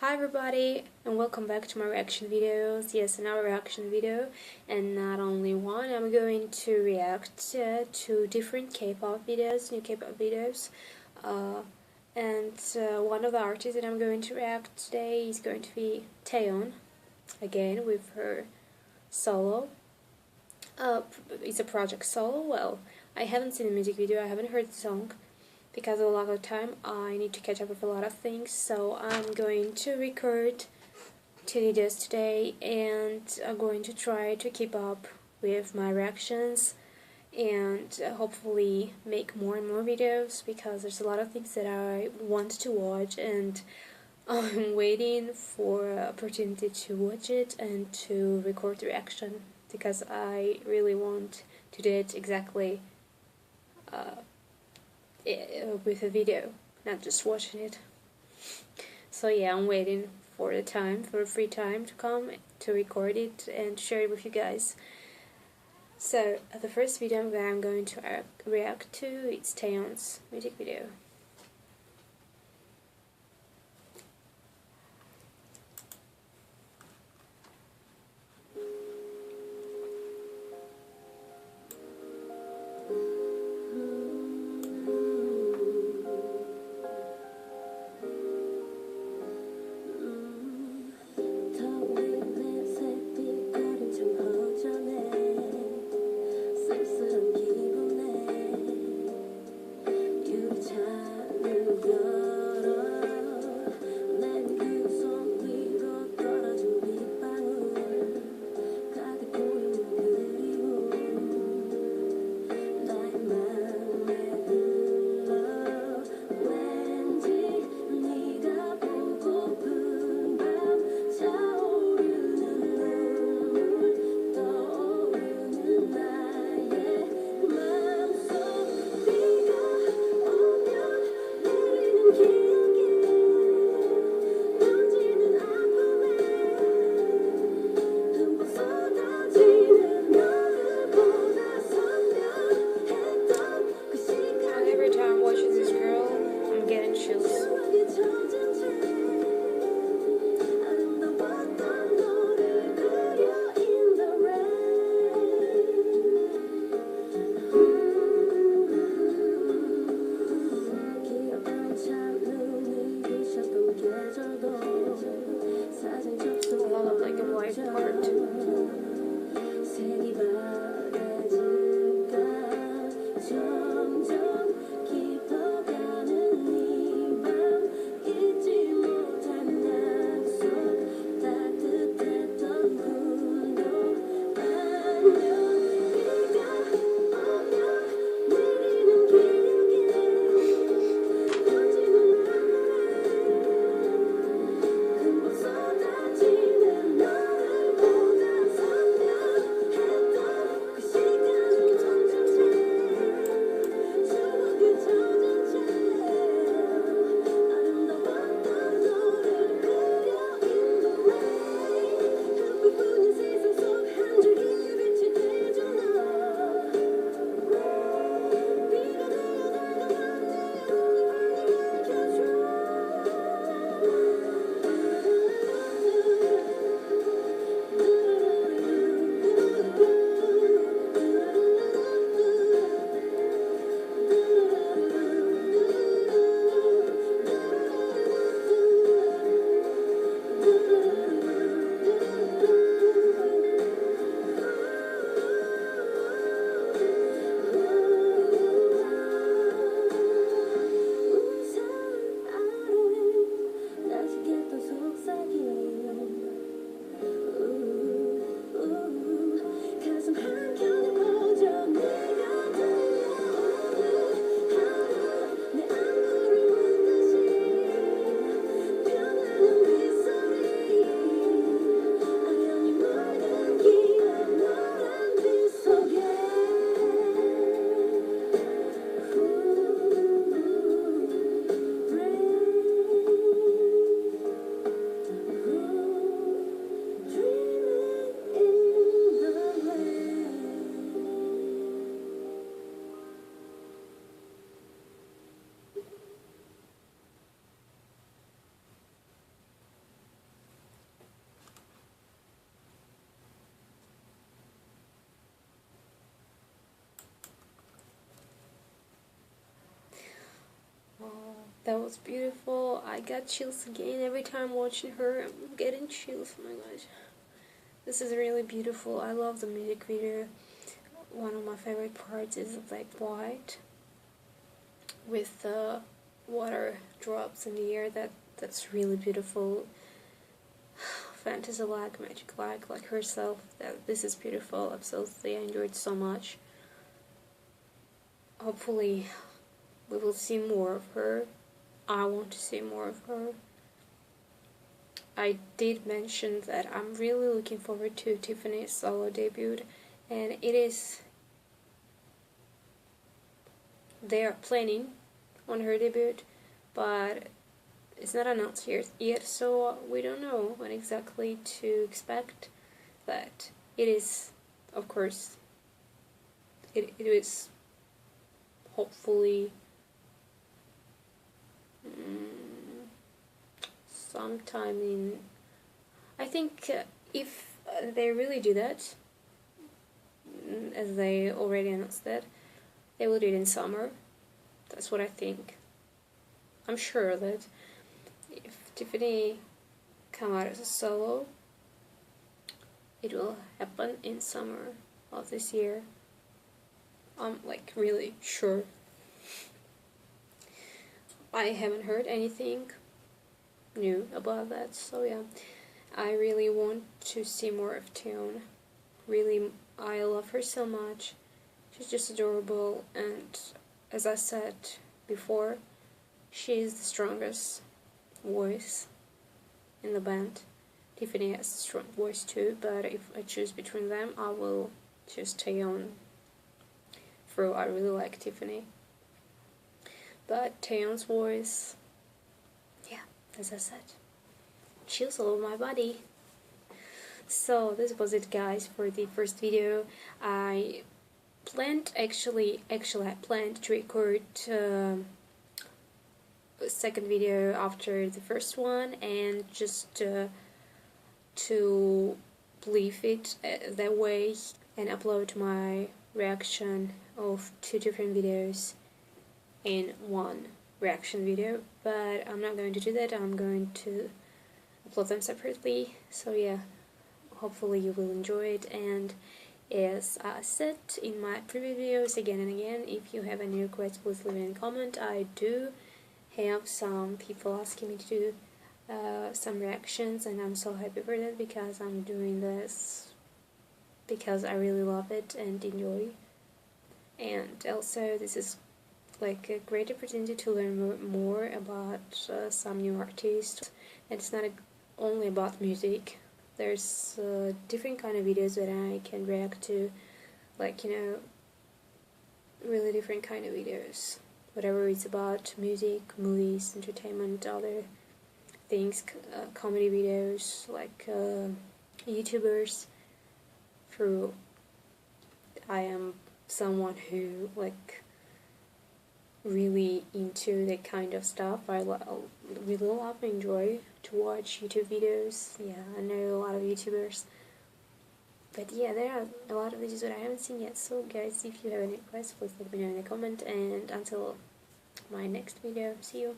Hi everybody, and welcome back to my reaction videos. Yes, another reaction video, and not only one. I'm going to react to different K-pop videos, new K-pop videos. One of the artists that I'm going to react today is going to be Taeyeon, again with her solo. It's a project solo. Well, I haven't seen the music video, I haven't heard the song, because of a lack of time. I need to catch up with a lot of things, so I'm going to record 2 videos today, and I'm going to try to keep up with my reactions and hopefully make more and more videos, because there's a lot of things that I want to watch, and I'm waiting for an opportunity to watch it and to record the reaction, because I really want to do it exactly with a video, not just watching it. So yeah, I'm waiting for the free time to come to record it and share it with you guys. So the first video that I'm going to react to, it's Taeyeon's music video. Every time I watch this girl, I'm getting chills. I love the black and white part. That was beautiful. I got chills again every time watching her. I'm getting chills. Oh my gosh. This is really beautiful. I love the music video. One of my favorite parts is like white with the water drops in the air. That's really beautiful. Fantasy like, magic like herself. This is beautiful. Absolutely, I enjoyed so much. Hopefully, we will see more of her. I want to see more of her. I did mention that I'm really looking forward to Tiffany's solo debut, and it is. They are planning on her debut, but it's not announced yet, so we don't know when exactly to expect. But it is, of course, it is hopefully sometime in, I think if they really do that, as they already announced that, they will do it in summer. That's what I think. I'm sure that if Tiffany come out as a solo, it will happen in summer of this year. I'm like really sure. I haven't heard anything new about that, so yeah. I really want to see more of Taeyeon. Really, I love her so much. She's just adorable, and as I said before, she's the strongest voice in the band. Tiffany has a strong voice too, but if I choose between them, I will choose Taeyeon. For I really like Tiffany. But Taeyeon's voice, yeah, as I said, chills all over my body. So this was it, guys, for the first video. I planned I planned to record a second video after the first one, and just to leave it that way and upload my reaction of 2 different videos in one reaction video, but I'm not going to do that. I'm going to upload them separately. So yeah, hopefully you will enjoy it. And as I said in my previous videos again and again, if you have any requests, please leave it in a comment. I do have some people asking me to do some reactions, and I'm so happy for that, because I'm doing this because I really love it and enjoy. And also, this is like a great opportunity to learn more about some new artists. And it's not only about music. There's different kind of videos that I can react to, like, you know, really different kind of videos. Whatever it's about, music, movies, entertainment, other things, comedy videos, like YouTubers. Through, I am someone who like really into that kind of stuff. I really love and enjoy to watch YouTube videos. Yeah, I know a lot of YouTubers. But yeah, there are a lot of videos that I haven't seen yet. So guys, if you have any requests, please let me know in the comment. And until my next video, see you.